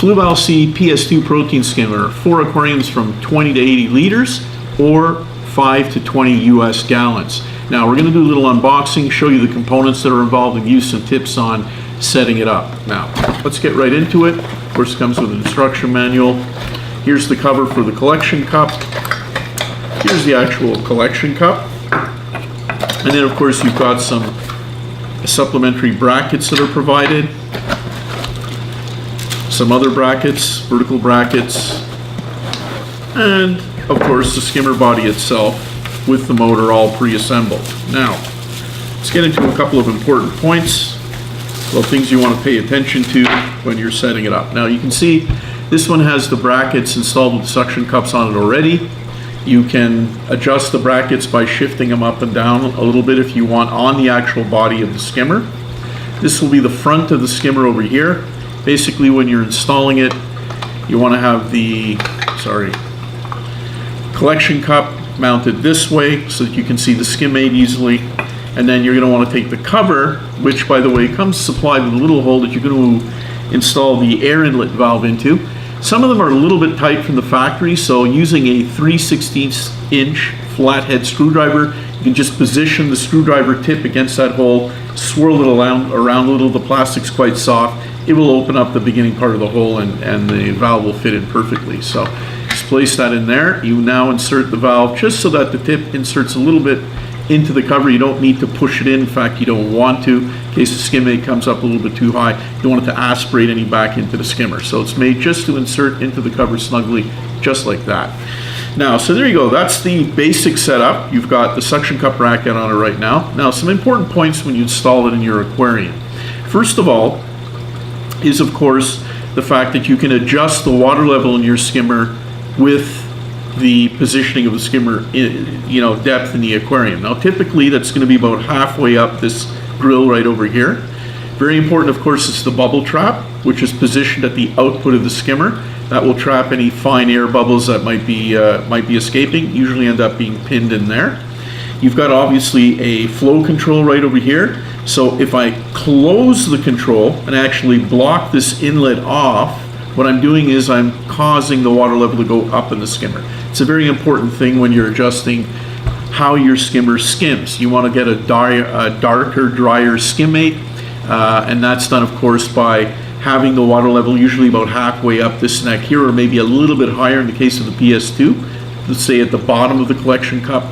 Fluval C PS2 Protein Skimmer, 4 aquariums from 20 to 80 liters or 5 to 20 US gallons. Now we're going to do a little unboxing, show you the components that are involved, and use some tips on setting it up. Now let's get right into it. Of course, it comes with an instruction manual. Here's the cover for the collection cup. Here's the actual collection cup. And then of course you've got some supplementary brackets that are provided. Some other brackets, vertical brackets, and of course the skimmer body itself with the motor all pre-assembled. Now, let's get into a couple of important points, well, things you want to pay attention to when you're setting it up. Now you can see this one has the brackets installed with the suction cups on it already. You can adjust the brackets by shifting them up and down a little bit if you want on the actual body of the skimmer. This will be the front of the skimmer over here. Basically, when you're installing it, you want to have the collection cup mounted this way so that you can see the skim aid easily. And then you're going to want to take the cover, which by the way comes supplied with a little hole that you're going to install the air inlet valve into. Some of them are a little bit tight from the factory, so using a 3/16 inch flathead screwdriver, you can just position the screwdriver tip against that hole, swirl it around a little. The plastic's quite soft. It will open up the beginning part of the hole and the valve will fit in perfectly. So just place that in there. You now insert the valve just so that the tip inserts a little bit into the cover. You don't need to push it in. In fact, you don't want to. In case the skim aid comes up a little bit too high, you don't want it to aspirate any back into the skimmer. So it's made just to insert into the cover snugly, just like that. Now, so there you go. That's the basic setup. You've got the suction cup bracket on it right now. Now, some important points when you install it in your aquarium. First of all, is of course the fact that you can adjust the water level in your skimmer with the positioning of the skimmer, depth in the aquarium. Now typically that's going to be about halfway up this grill right over here. Very important, of course, is the bubble trap, which is positioned at the output of the skimmer. That will trap any fine air bubbles that might be escaping, usually end up being pinned in there. You've got obviously a flow control right over here. So if I close the control and actually block this inlet off, what I'm doing is I'm causing the water level to go up in the skimmer. It's a very important thing when you're adjusting how your skimmer skims. You want to get a darker, drier skim mate, and that's done, of course, by having the water level usually about halfway up this neck here, or maybe a little bit higher in the case of the PS2. Let's say at the bottom of the collection cup.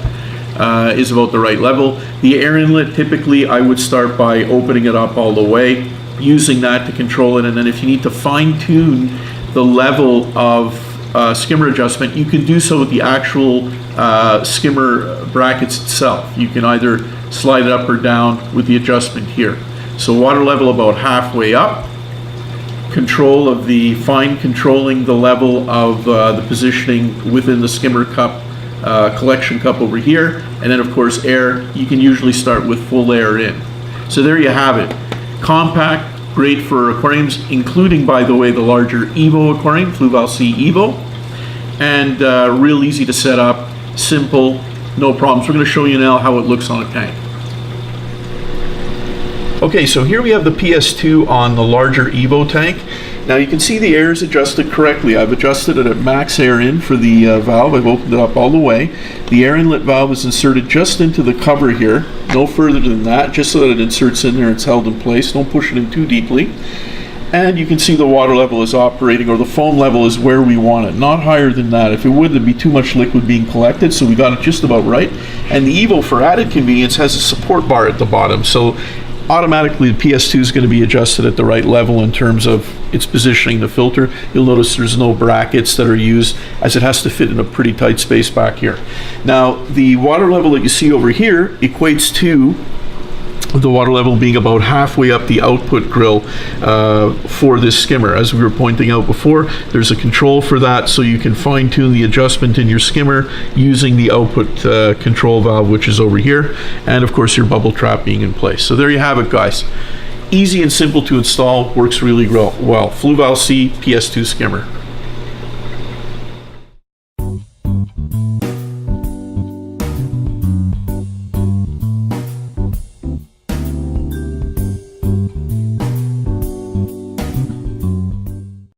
Is about the right level. The air inlet, typically I would start by opening it up all the way, using that to control it, and then if you need to fine tune the level of skimmer adjustment, you can do so with the actual skimmer brackets itself. You can either slide it up or down with the adjustment here. So water level about halfway up, control of the controlling the level of the positioning within the skimmer cup, collection cup over here, and then of course air. You can usually start with full air in. So there you have it. Compact, great for aquariums, including, by the way, the larger Evo aquarium, Fluval C Evo, and real easy to set up, simple, no problems. We're going to show you now how it looks on a tank. Okay, so here we have the PS2 on the larger Evo tank. Now you can see the air is adjusted correctly. I've adjusted it at max air in for the valve. I've opened it up all the way. The air inlet valve is inserted just into the cover here, no further than that, just so that it inserts in there, it's held in place. Don't push it in too deeply. And you can see the water level is operating, or the foam level is where we want it, not higher than that. If it would, there'd be too much liquid being collected, so we got it just about right. And the Evo, for added convenience, has a support bar at the bottom, so automatically the PS2 is going to be adjusted at the right level in terms of its positioning the filter. You'll notice there's no brackets that are used, as it has to fit in a pretty tight space back here. Now the water level that you see over here equates to the water level being about halfway up the output grill for this skimmer. As we were pointing out before, there's a control for that, so you can fine tune the adjustment in your skimmer using the output control valve, which is over here, and of course your bubble trap being in place. So there you have it, guys. Easy and simple to install, works really well. Fluval C PS2 skimmer.